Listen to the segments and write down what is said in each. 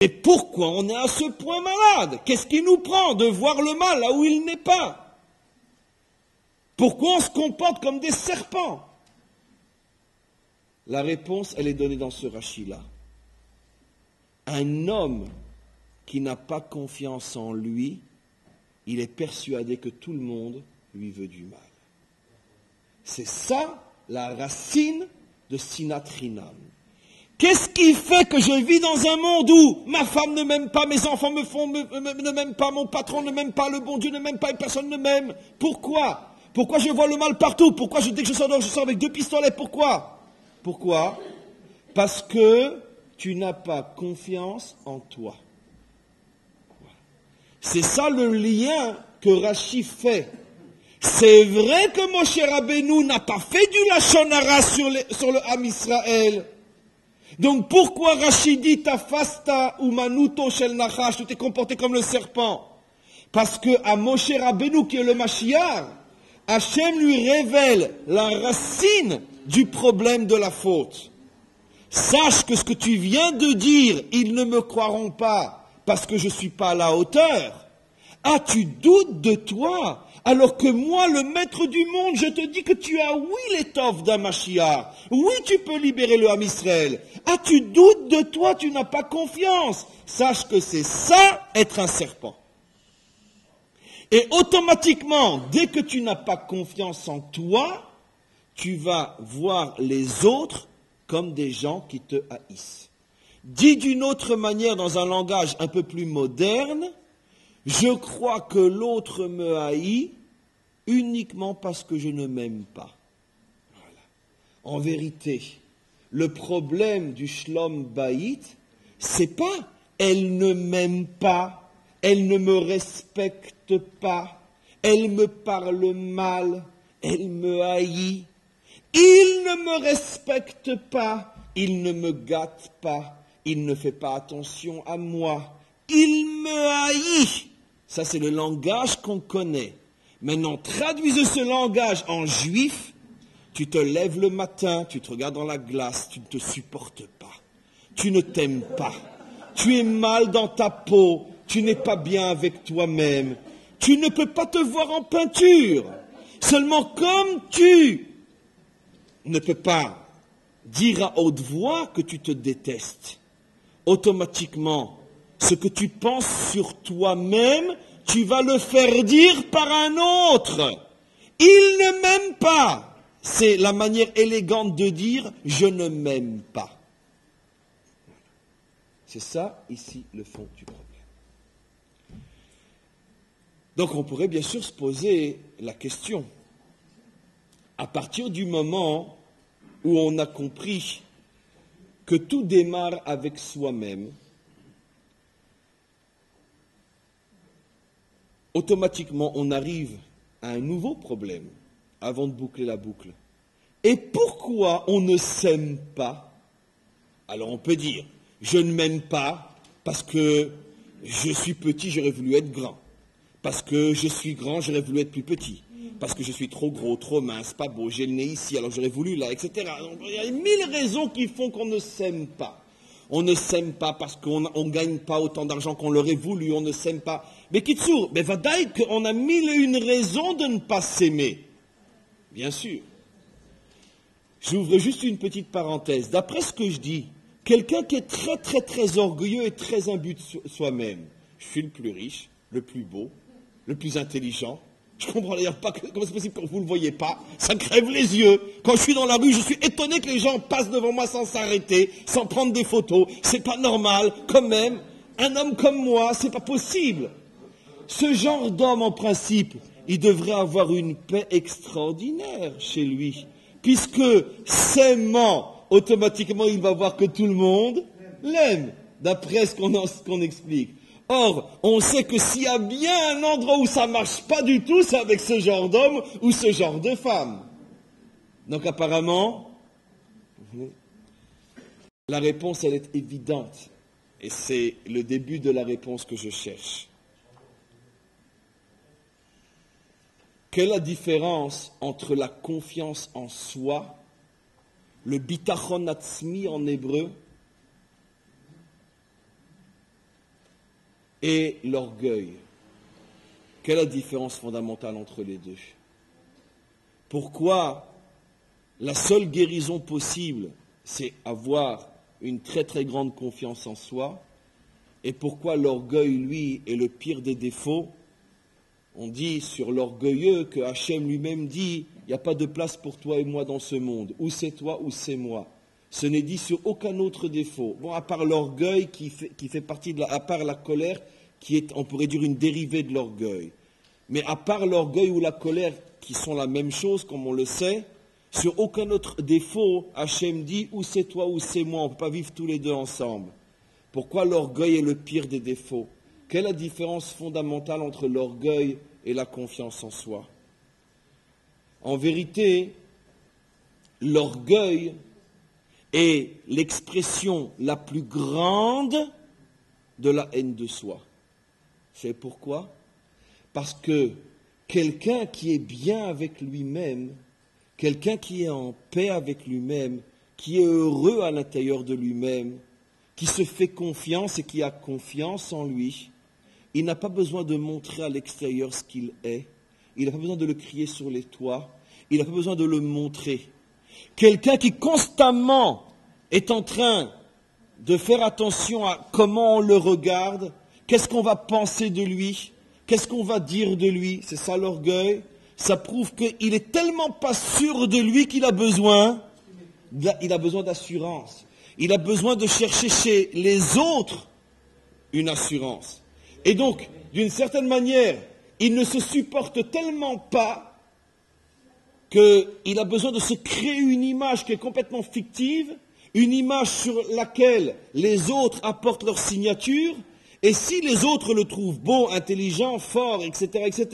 Et pourquoi on est à ce point malade? Qu'est-ce qui nous prend de voir le mal là où il n'est pas? Pourquoi on se comporte comme des serpents? La réponse, elle est donnée dans ce Rashi-là. Un homme qui n'a pas confiance en lui, il est persuadé que tout le monde lui veut du mal. C'est ça la racine de Sinat Chinam. Qu'est-ce qui fait que je vis dans un monde où ma femme ne m'aime pas, mes enfants ne m'aiment pas, mon patron ne m'aime pas, le bon Dieu ne m'aime pas et personne ne m'aime? Pourquoi? Pourquoi je vois le mal partout? Pourquoi dès que je sors dehors, je sors avec 2 pistolets? Pourquoi? Pourquoi? Parce que tu n'as pas confiance en toi. C'est ça le lien que Rashi fait. C'est vrai que Moshe Rabbeinu n'a pas fait du Lachon Hara sur le Ham Israël. Donc pourquoi Rashi dit Tafasta ou Manuto Shel Nachash, tu t'es comporté comme le serpent? Parce que à Moshe Rabbeinu, qui est le Mashiach, Hachem lui révèle la racine du problème de la faute. Sache que ce que tu viens de dire, ils ne me croiront pas parce que je ne suis pas à la hauteur. Ah, tu doutes de toi, alors que moi, le maître du monde, je te dis que tu as, oui, l'étoffe d'un Mashiach. Oui, tu peux libérer le Ham Israël. Ah, tu doutes de toi, tu n'as pas confiance. Sache que c'est ça, être un serpent. Et automatiquement, dès que tu n'as pas confiance en toi, tu vas voir les autres comme des gens qui te haïssent. Dit d'une autre manière, dans un langage un peu plus moderne, je crois que l'autre me haït uniquement parce que je ne m'aime pas. Voilà. En vérité, le problème du Shlom Bayit, c'est pas elle ne m'aime pas, elle ne me respecte pas, elle me parle mal, elle me haït. Il ne me respecte pas, il ne me gâte pas, il ne fait pas attention à moi, il me haït. Ça, c'est le langage qu'on connaît. Maintenant, traduisez ce langage en juif, tu te lèves le matin, tu te regardes dans la glace, tu ne te supportes pas, tu ne t'aimes pas, tu es mal dans ta peau, tu n'es pas bien avec toi-même, tu ne peux pas te voir en peinture. Seulement comme tu ne peux pas dire à haute voix que tu te détestes, automatiquement, ce que tu penses sur toi-même, tu vas le faire dire par un autre. Il ne m'aime pas. C'est la manière élégante de dire « je ne m'aime pas ». C'est ça, ici, le fond du problème. Donc on pourrait bien sûr se poser la question, à partir du moment où on a compris que tout démarre avec soi-même, automatiquement, on arrive à un nouveau problème avant de boucler la boucle. Et pourquoi on ne s'aime pas? Alors on peut dire, je ne m'aime pas parce que je suis petit, j'aurais voulu être grand. Parce que je suis grand, j'aurais voulu être plus petit. Parce que je suis trop gros, trop mince, pas beau, j'ai le nez ici, alors j'aurais voulu là, etc. Donc, il y a 1000 raisons qui font qu'on ne s'aime pas. On ne s'aime pas parce qu'on ne gagne pas autant d'argent qu'on l'aurait voulu, on ne s'aime pas. Mais Kitsour, vadaï qu'on a 1001 raisons de ne pas s'aimer. Bien sûr. J'ouvre juste une petite parenthèse. D'après ce que je dis, quelqu'un qui est très très très orgueilleux et très imbu de soi-même, je suis le plus riche, le plus beau, le plus intelligent. Je ne comprends d'ailleurs pas comment c'est possible que vous ne le voyez pas. Ça crève les yeux. Quand je suis dans la rue, je suis étonné que les gens passent devant moi sans s'arrêter, sans prendre des photos. C'est pas normal, quand même. Un homme comme moi, c'est pas possible. Ce genre d'homme, en principe, il devrait avoir une paix extraordinaire chez lui. Puisque, s'aimant, automatiquement, il va voir que tout le monde l'aime. D'après ce qu'on explique. Or, on sait que s'il y a bien un endroit où ça ne marche pas du tout, c'est avec ce genre d'homme ou ce genre de femme. Donc apparemment, la réponse, elle est évidente. Et c'est le début de la réponse que je cherche. Quelle est la différence entre la confiance en soi, le bitachon atzmi en hébreu, et l'orgueil. Quelle est la différence fondamentale entre les deux? Pourquoi la seule guérison possible, c'est avoir une très très grande confiance en soi? Et pourquoi l'orgueil, lui, est le pire des défauts? On dit sur l'orgueilleux que Hachem lui-même dit, il n'y a pas de place pour toi et moi dans ce monde. Ou c'est toi ou c'est moi. Ce n'est dit sur aucun autre défaut. Bon, à part l'orgueil qui fait partie de à part la colère, qui est, on pourrait dire, une dérivée de l'orgueil. Mais à part l'orgueil ou la colère, qui sont la même chose, comme on le sait, sur aucun autre défaut, Hachem dit, ou c'est toi ou c'est moi, on ne peut pas vivre tous les deux ensemble. Pourquoi l'orgueil est le pire des défauts? Quelle est la différence fondamentale entre l'orgueil et la confiance en soi? En vérité, l'orgueil est l'expression la plus grande de la haine de soi. C'est pourquoi? Parce que quelqu'un qui est bien avec lui-même, quelqu'un qui est en paix avec lui-même, qui est heureux à l'intérieur de lui-même, qui se fait confiance et qui a confiance en lui, il n'a pas besoin de montrer à l'extérieur ce qu'il est, il n'a pas besoin de le crier sur les toits, il n'a pas besoin de le montrer. Quelqu'un qui constamment est en train de faire attention à comment on le regarde, qu'est-ce qu'on va penser de lui, qu'est-ce qu'on va dire de lui, c'est ça l'orgueil. Ça prouve qu'il est tellement pas sûr de lui qu'il a besoin d'assurance. Il a besoin de chercher chez les autres une assurance. Et donc, d'une certaine manière, il ne se supporte tellement pas qu'il a besoin de se créer une image qui est complètement fictive, une image sur laquelle les autres apportent leur signature, et si les autres le trouvent beau, intelligent, fort, etc.,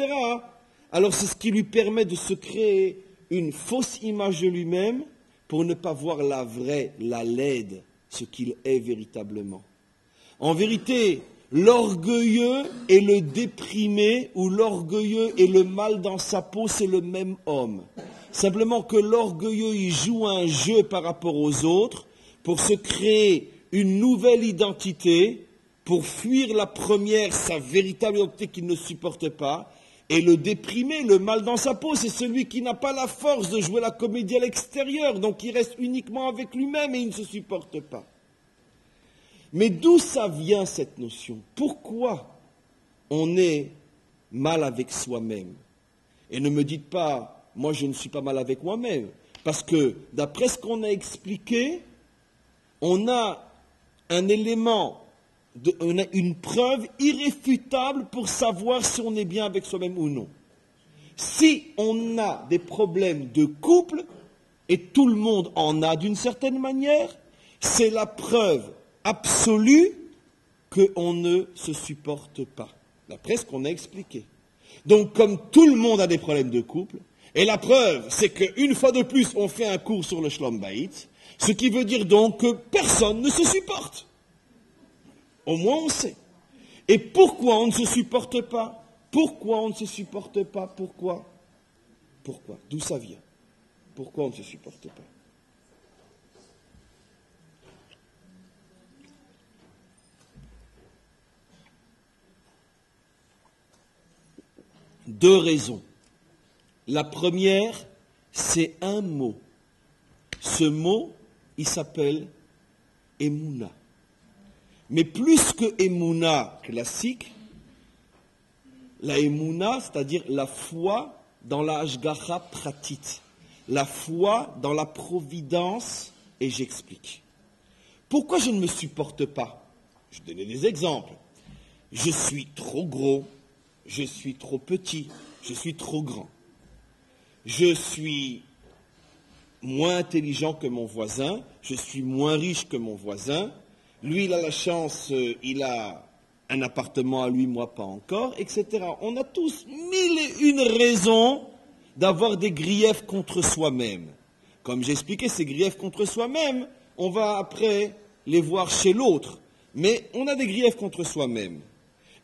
alors c'est ce qui lui permet de se créer une fausse image de lui-même pour ne pas voir la vraie, la laide, ce qu'il est véritablement. En vérité, l'orgueilleux et le déprimé, ou l'orgueilleux et le mal dans sa peau, c'est le même homme. Simplement que l'orgueilleux, il joue un jeu par rapport aux autres pour se créer une nouvelle identité, pour fuir la première, sa véritable identité qu'il ne supporte pas. Et le déprimé, le mal dans sa peau, c'est celui qui n'a pas la force de jouer la comédie à l'extérieur, donc il reste uniquement avec lui-même et il ne se supporte pas. Mais d'où ça vient cette notion? Pourquoi on est mal avec soi-même? Et ne me dites pas, moi je ne suis pas mal avec moi-même, parce que d'après ce qu'on a expliqué, on a un élément, on a une preuve irréfutable pour savoir si on est bien avec soi-même ou non. Si on a des problèmes de couple, et tout le monde en a d'une certaine manière, c'est la preuve absolue qu'on ne se supporte pas, d'après ce qu'on a expliqué. Donc, comme tout le monde a des problèmes de couple, et la preuve, c'est qu'une fois de plus, on fait un cours sur le Shlom Bayit, ce qui veut dire donc que personne ne se supporte. Au moins on sait. Et pourquoi on ne se supporte pas? Pourquoi on ne se supporte pas? Pourquoi? Pourquoi? D'où ça vient? Pourquoi on ne se supporte pas? Deux raisons. La première, c'est un mot. Ce mot, il s'appelle Emouna. Mais plus que Emouna classique, la Emouna, c'est-à-dire la foi dans la Hashgacha pratit, la foi dans la providence, et j'explique. Pourquoi je ne me supporte pas? Je vais donner des exemples. Je suis trop gros, je suis trop petit, je suis trop grand. Je suis moins intelligent que mon voisin, je suis moins riche que mon voisin. Lui, il a la chance, il a un appartement à lui, moi pas encore, etc. On a tous 1001 raisons d'avoir des griefs contre soi-même. Comme j'expliquais, ces griefs contre soi-même, on va après les voir chez l'autre. Mais on a des griefs contre soi-même.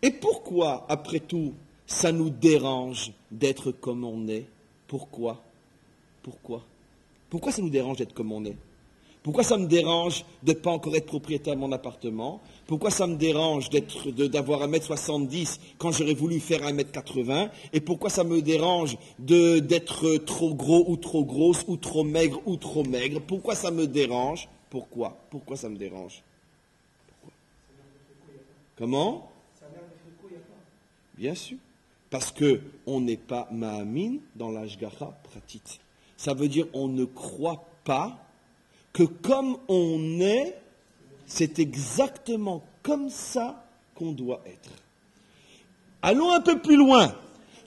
Et pourquoi, après tout, ça nous dérange d'être comme on est? Pourquoi? Pourquoi ça nous dérange d'être comme on est? Pourquoi ça me dérange de ne pas encore être propriétaire de mon appartement? Pourquoi ça me dérange d'avoir 1m70 quand j'aurais voulu faire 1m80? Et pourquoi ça me dérange d'être trop gros ou trop grosse ou trop maigre ou trop maigre? Pourquoi ça me dérange? Pourquoi? Pourquoi ça me dérange? Pourquoi? Comment? Bien sûr. Parce qu'on n'est pas ma'amin dans l'ashgacha pratit. Ça veut dire on ne croit pas que comme on est, c'est exactement comme ça qu'on doit être. Allons un peu plus loin.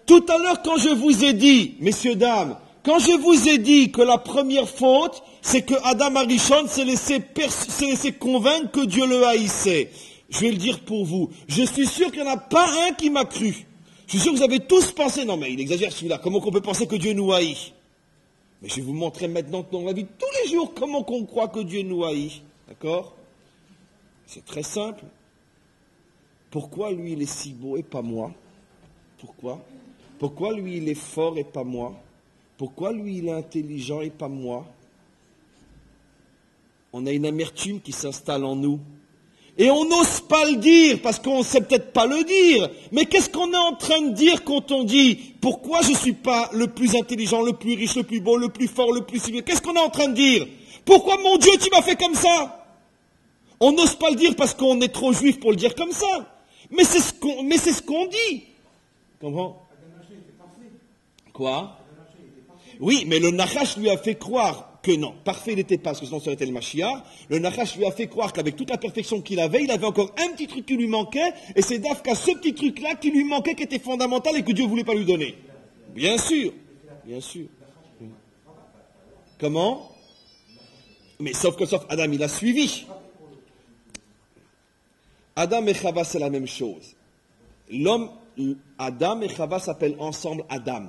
Tout à l'heure, quand je vous ai dit, messieurs, dames, quand je vous ai dit que la première faute, c'est que Adam Arishon s'est laissé convaincre que Dieu le haïssait. Je vais le dire pour vous. Je suis sûr qu'il n'y en a pas un qui m'a cru. Je suis sûr que vous avez tous pensé, non mais il exagère celui-là, comment qu'on peut penser que Dieu nous haït? Mais je vais vous montrer maintenant dans la vie de tous les jours comment qu'on croit que Dieu nous haït. D'accord? C'est très simple. Pourquoi lui il est si beau et pas moi? Pourquoi? Pourquoi lui il est fort et pas moi? Pourquoi lui il est intelligent et pas moi? On a une amertume qui s'installe en nous. Et on n'ose pas le dire, parce qu'on ne sait peut-être pas le dire. Mais qu'est-ce qu'on est en train de dire quand on dit « Pourquoi je ne suis pas le plus intelligent, le plus riche, le plus beau, le plus fort, le plus civil ?» Qu'est-ce qu'on est en train de dire? « Pourquoi, mon Dieu, tu m'as fait comme ça ?» On n'ose pas le dire parce qu'on est trop juif pour le dire comme ça. Mais c'est ce qu'on dit. Comment? Quoi? Oui, mais le Nachash lui a fait croire que non, parfait il n'était pas, parce que sinon ça aurait été le Mashiach. Le Nachash lui a fait croire qu'avec toute la perfection qu'il avait, il avait encore un petit truc qui lui manquait, et c'est d'Afka ce petit truc-là qui lui manquait, qui était fondamental et que Dieu ne voulait pas lui donner. Bien sûr, bien sûr. Comment? Mais sauf Adam, il a suivi. Adam et Chava, c'est la même chose. Adam et Chava s'appellent ensemble Adam.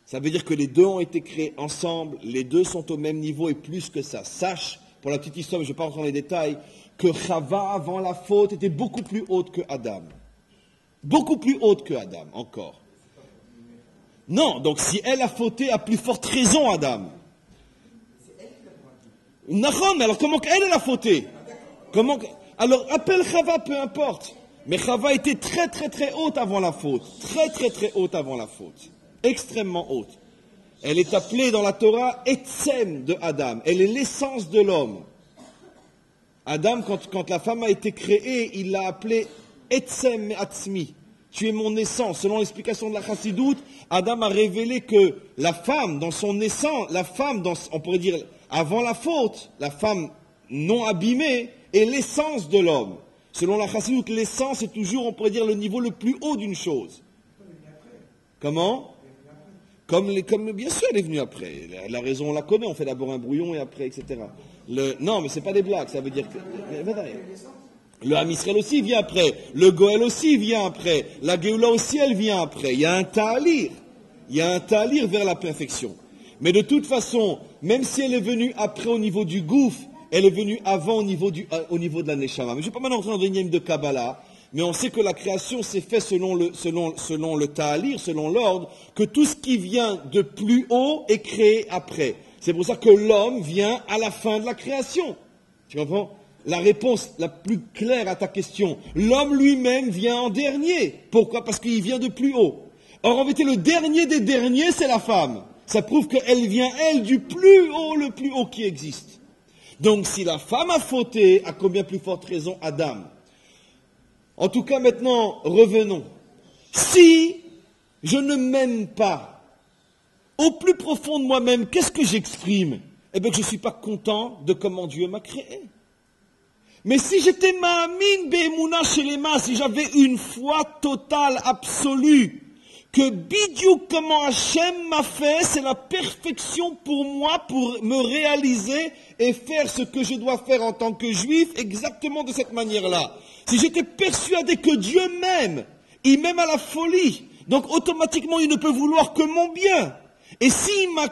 Ça veut dire que les deux ont été créés ensemble, les deux sont au même niveau et plus que ça. Sache, pour la petite histoire, je ne vais pas rentrer dans les détails, que Chava, avant la faute, était beaucoup plus haute que Adam. Beaucoup plus haute que Adam, encore. Non, donc si elle a fauté, à plus forte raison, Adam. Nachon, mais alors comment elle a fauté? Alors appelle Chava, peu importe. Mais Chava était très très très haute avant la faute. Très très très haute avant la faute. Extrêmement haute. Elle est appelée dans la Torah Etzem de Adam. Elle est l'essence de l'homme. Adam, quand la femme a été créée, il l'a appelée Etzem Atzmi. Tu es mon essence. Selon l'explication de la Chassidoute, Adam a révélé que la femme, dans son essence, on pourrait dire, avant la faute, la femme non abîmée, est l'essence de l'homme. Selon la Chassidoute, l'essence est toujours, on pourrait dire, le niveau le plus haut d'une chose. Comment? Comme bien sûr, elle est venue après. La raison, on la connaît. On fait d'abord un brouillon et après, etc. Non, mais c'est pas des blagues. Ça veut dire que le Ham Israël aussi vient après. Le Goël aussi vient après. La Géoula aussi, elle vient après. Il y a un ta'alir. Il y a un ta'alir vers la perfection. Mais de toute façon, même si elle est venue après au niveau du gouffre, elle est venue avant au niveau de la Neshama. Mais je ne vais pas maintenant rentrer dans une de Kabbalah. Mais on sait que la création s'est faite selon le ta'alir, selon l'ordre, que tout ce qui vient de plus haut est créé après. C'est pour ça que l'homme vient à la fin de la création. Tu comprends? La réponse la plus claire à ta question, l'homme lui-même vient en dernier. Pourquoi? Parce qu'il vient de plus haut. Or, en vérité, le dernier des derniers, c'est la femme. Ça prouve qu'elle vient, elle, du plus haut, le plus haut qui existe. Donc, si la femme a fauté, à combien plus forte raison Adam? En tout cas, maintenant, revenons. Si je ne m'aime pas, au plus profond de moi-même, qu'est-ce que j'exprime? Eh bien, que je ne suis pas content de comment Dieu m'a créé. Mais si j'étais ma'amin be'emouna shelema, si j'avais une foi totale, absolue, que bidiou comment Hachem m'a fait, c'est la perfection pour moi, pour me réaliser et faire ce que je dois faire en tant que juif, exactement de cette manière-là. Si j'étais persuadé que Dieu m'aime, il m'aime à la folie, donc automatiquement il ne peut vouloir que mon bien. Et s'il m'a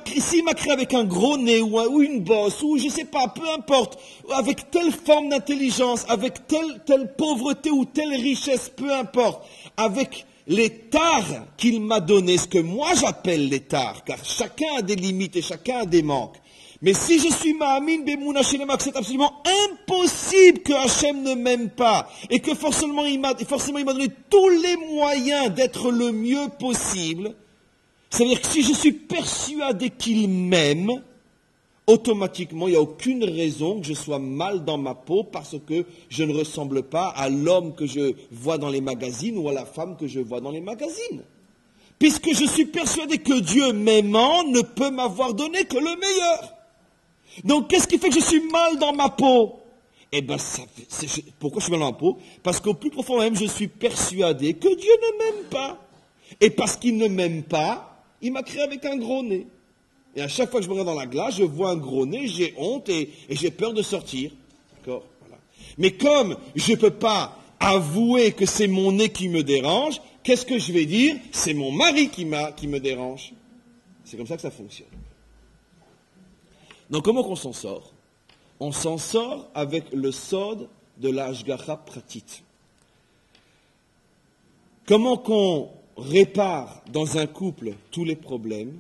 créé avec un gros nez ou une bosse, ou je ne sais pas, peu importe, avec telle forme d'intelligence, avec telle pauvreté ou telle richesse, peu importe, avec les tares qu'il m'a donné, ce que moi j'appelle les tares, car chacun a des limites et chacun a des manques. Mais si je suis Ma'amin Bemouna Shelema, que c'est absolument impossible que Hachem ne m'aime pas, et que forcément il m'a donné tous les moyens d'être le mieux possible, c'est-à-dire que si je suis persuadé qu'il m'aime, automatiquement, il n'y a aucune raison que je sois mal dans ma peau parce que je ne ressemble pas à l'homme que je vois dans les magazines ou à la femme que je vois dans les magazines. Puisque je suis persuadé que Dieu m'aimant ne peut m'avoir donné que le meilleur. Donc, qu'est-ce qui fait que je suis mal dans ma peau? Eh bien, pourquoi je suis mal dans ma peau? Parce qu'au plus profond même, je suis persuadé que Dieu ne m'aime pas. Et parce qu'il ne m'aime pas, il m'a créé avec un gros nez. Et à chaque fois que je me regarde dans la glace, je vois un gros nez, j'ai honte et j'ai peur de sortir. D'accord? Voilà. Mais comme je ne peux pas avouer que c'est mon nez qui me dérange, qu'est-ce que je vais dire? C'est mon mari qui me dérange. C'est comme ça que ça fonctionne. Donc comment qu'on s'en sort? On s'en sort avec le sod de la Hashgacha Pratit. Comment qu'on répare dans un couple tous les problèmes?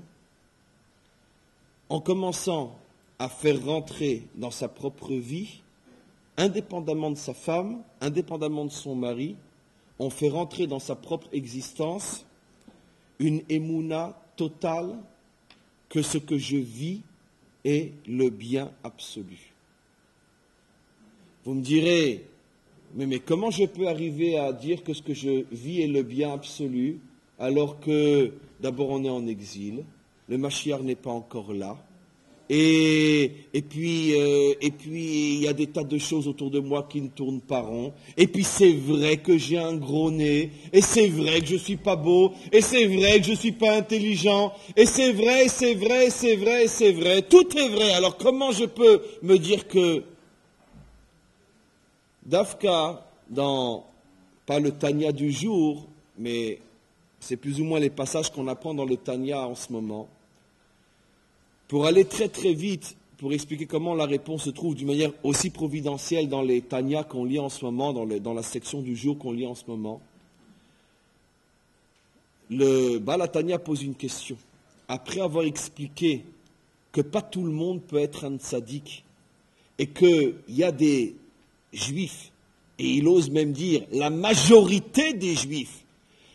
En commençant à faire rentrer dans sa propre vie, indépendamment de sa femme, indépendamment de son mari, on fait rentrer dans sa propre existence une émouna totale que ce que je vis est le bien absolu. Vous me direz, mais comment je peux arriver à dire que ce que je vis est le bien absolu alors que d'abord on est en exil, le Mashiach n'est pas encore là, et puis il y a des tas de choses autour de moi qui ne tournent pas rond, et puis c'est vrai que j'ai un gros nez, et c'est vrai que je suis pas beau, et c'est vrai que je suis pas intelligent, et c'est vrai, tout est vrai. Alors comment je peux me dire que Dafka, dans, pas le Tanya du jour, mais c'est plus ou moins les passages qu'on apprend dans le Tanya en ce moment, pour aller très très vite, pour expliquer comment la réponse se trouve d'une manière aussi providentielle dans les Tanya qu'on lit en ce moment, dans la section du jour qu'on lit en ce moment, le Baal Tanya pose une question. Après avoir expliqué que pas tout le monde peut être un tzaddik, et qu'il y a des juifs, et il ose même dire la majorité des juifs,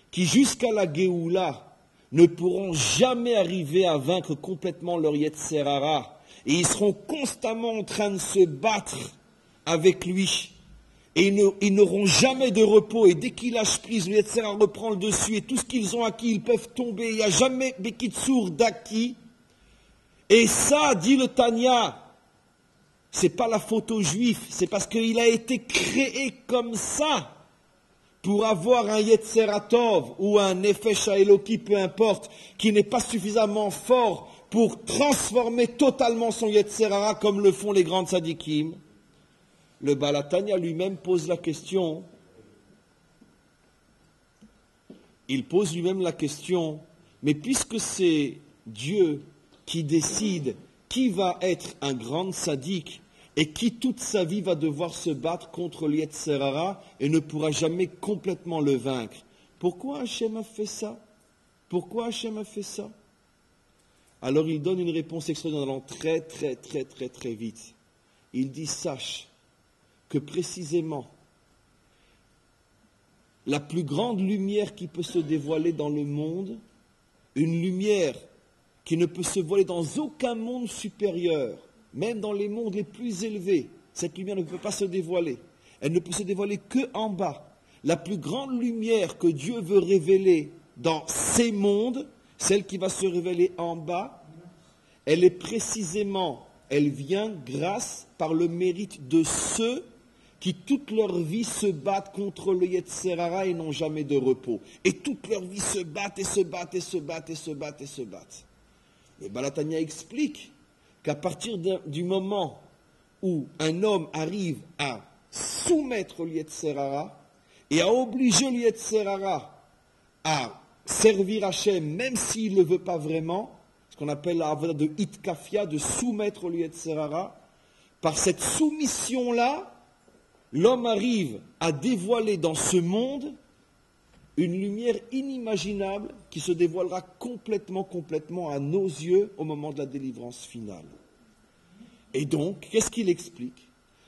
qui jusqu'à la Géoula ne pourront jamais arriver à vaincre complètement leur Yetzer Hara, et ils seront constamment en train de se battre avec lui, et ils n'auront jamais de repos, et dès qu'ils lâchent prise, le Yetzer Hara reprend le dessus, et tout ce qu'ils ont acquis, ils peuvent tomber, il n'y a jamais Bekitsur d'acquis. Et ça, dit le Tanya, c'est pas la faute aux Juifs, c'est parce qu'il a été créé comme ça, pour avoir un Yetzer Tov ou un Nefesh Eloki, peu importe, qui n'est pas suffisamment fort pour transformer totalement son Yetzer Hara comme le font les grands tzadikim, le Baal HaTanya lui-même pose la question. Il pose lui-même la question, mais puisque c'est Dieu qui décide qui va être un grand tzaddik, et qui toute sa vie va devoir se battre contre le Yetzer Hara et ne pourra jamais complètement le vaincre. Pourquoi Hachem a fait ça? Pourquoi Hachem a fait ça? Alors il donne une réponse extraordinaire, allant très très très très très vite. Il dit, sache que précisément la plus grande lumière qui peut se dévoiler dans le monde, une lumière qui ne peut se voiler dans aucun monde supérieur, même dans les mondes les plus élevés, cette lumière ne peut pas se dévoiler. Elle ne peut se dévoiler qu'en bas. La plus grande lumière que Dieu veut révéler dans ces mondes, celle qui va se révéler en bas, elle vient grâce par le mérite de ceux qui toute leur vie se battent contre le Yetzer Hara et n'ont jamais de repos. Et toute leur vie se battent et se battent et se battent et se battent et se battent. Le Baal HaTanya explique qu'à partir du moment où un homme arrive à soumettre le Yetzer Hara et à obliger le Yetzer Hara à servir Hachem, même s'il ne le veut pas vraiment, ce qu'on appelle la avoda de Hitkafia, de soumettre le Yetzer Hara, par cette soumission-là, l'homme arrive à dévoiler dans ce monde une lumière inimaginable qui se dévoilera complètement à nos yeux au moment de la délivrance finale. Et donc, qu'est-ce qu'il explique?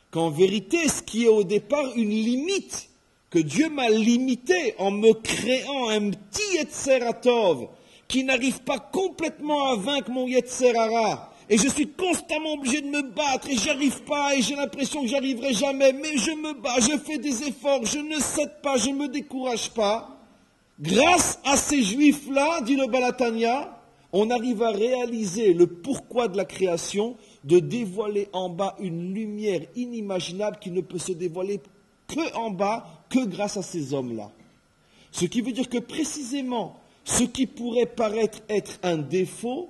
Qu'en vérité, ce qui est au départ une limite, que Dieu m'a limité en me créant un petit Yetzer Hatov, qui n'arrive pas complètement à vaincre mon Yetzer Hara, et je suis constamment obligé de me battre, et j'arrive pas, et j'ai l'impression que j'arriverai jamais, mais je me bats, je fais des efforts, je ne cède pas, je me décourage pas. Grâce à ces Juifs-là, dit le Balatania, on arrive à réaliser le pourquoi de la création, de dévoiler en bas une lumière inimaginable qui ne peut se dévoiler que en bas, que grâce à ces hommes-là. Ce qui veut dire que précisément, ce qui pourrait paraître être un défaut,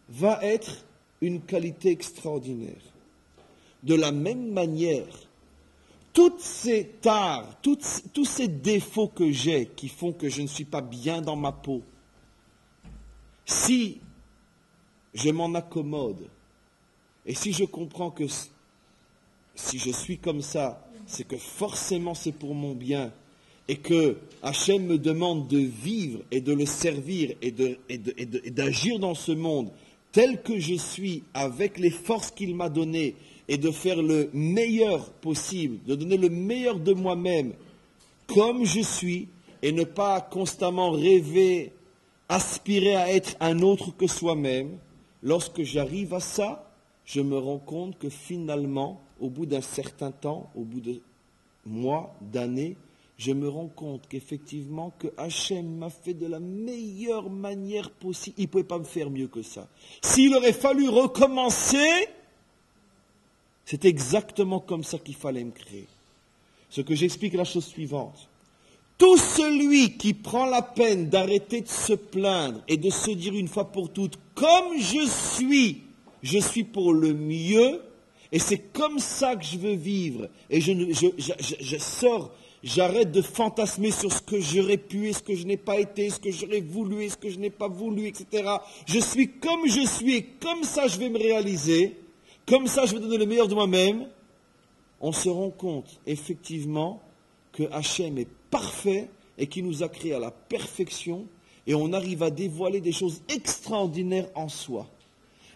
va être une qualité extraordinaire. De la même manière, toutes ces tares, tous ces défauts que j'ai qui font que je ne suis pas bien dans ma peau, si je m'en accommode, et si je comprends que si je suis comme ça, c'est que forcément c'est pour mon bien, et que Hachem me demande de vivre et de le servir et d'agir dans ce monde tel que je suis, avec les forces qu'il m'a données, et de faire le meilleur possible, de donner le meilleur de moi-même, comme je suis, et ne pas constamment rêver, aspirer à être un autre que soi-même. Lorsque j'arrive à ça, je me rends compte que finalement, au bout d'un certain temps, au bout de mois, d'années, je me rends compte qu'effectivement, que Hachem m'a fait de la meilleure manière possible. Il ne pouvait pas me faire mieux que ça. S'il aurait fallu recommencer, c'est exactement comme ça qu'il fallait me créer. Ce que j'explique est la chose suivante. Tout celui qui prend la peine d'arrêter de se plaindre et de se dire une fois pour toutes, comme je suis pour le mieux, et c'est comme ça que je veux vivre, et je sors, j'arrête de fantasmer sur ce que j'aurais pu et ce que je n'ai pas été, ce que j'aurais voulu et ce que je n'ai pas voulu, etc. Je suis comme je suis, et comme ça je vais me réaliser, comme ça je vais donner le meilleur de moi-même. On se rend compte, effectivement, que Hachem est parfait et qu'il nous a créés à la perfection, et on arrive à dévoiler des choses extraordinaires en soi.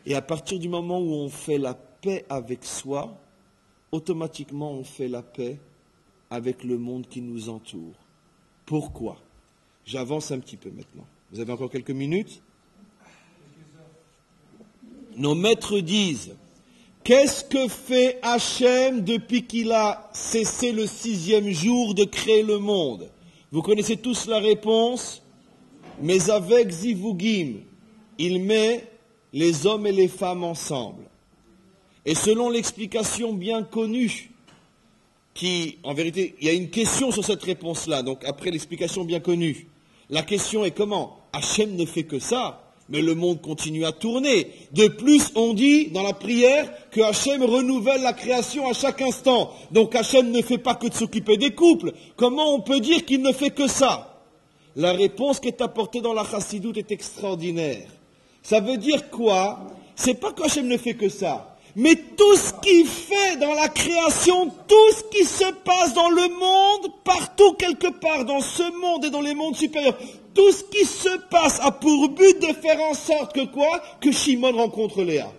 Et à partir du moment où on fait la paix avec soi, automatiquement on fait la paix avec le monde qui nous entoure. Pourquoi? J'avance un petit peu maintenant. Vous avez encore quelques minutes? Nos maîtres disent, qu'est-ce que fait Hachem depuis qu'il a cessé le 6e jour de créer le monde? Vous connaissez tous la réponse, mais avec Zivugim, il met les hommes et les femmes ensemble. Et selon l'explication bien connue, qui, en vérité, il y a une question sur cette réponse-là, donc après l'explication bien connue, la question est comment? Hachem ne fait que ça, mais le monde continue à tourner. De plus, on dit dans la prière que Hachem renouvelle la création à chaque instant. Donc Hachem ne fait pas que de s'occuper des couples. Comment on peut dire qu'il ne fait que ça? La réponse qui est apportée dans la Chassidoute est extraordinaire. Ça veut dire quoi? C'est pas qu'Hachem ne fait que ça, mais tout ce qu'il fait dans la création, tout ce qui se passe dans le monde, partout quelque part, dans ce monde et dans les mondes supérieurs, tout ce qui se passe a pour but de faire en sorte que quoi? Que Shimon rencontre Léa.